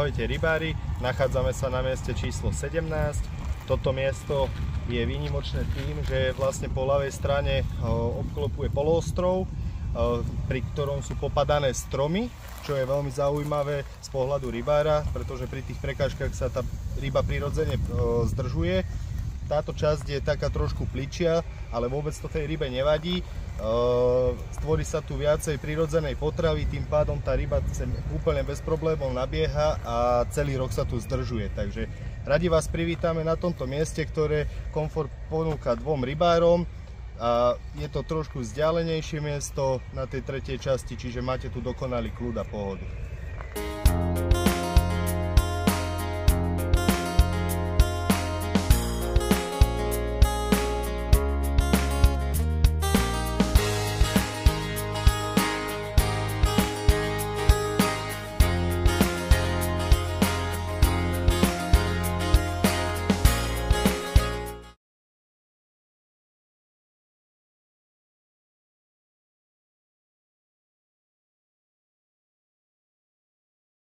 Ahojte rybári, nachádzame sa na mieste číslo 17. Toto miesto je výnimočné tým, že vlastne po ľavej strane obklopuje poloostrov, pri ktorom sú popadané stromy, čo je veľmi zaujímavé z pohľadu rybára, pretože pri tých prekážkach sa tá ryba prirodzene zdržuje. Táto časť je taká trošku pličia, ale vôbec to tej rybe nevadí. Stvorí sa tu viacej prirodzenej potravy, tým pádom tá ryba úplne bez problémov nabieha a celý rok sa tu zdržuje. Takže radi vás privítame na tomto mieste, ktoré komfort ponúka dvom rybárom. A je to trošku vzdialenejšie miesto na tej tretej časti, čiže máte tu dokonalý kľud a pohodu.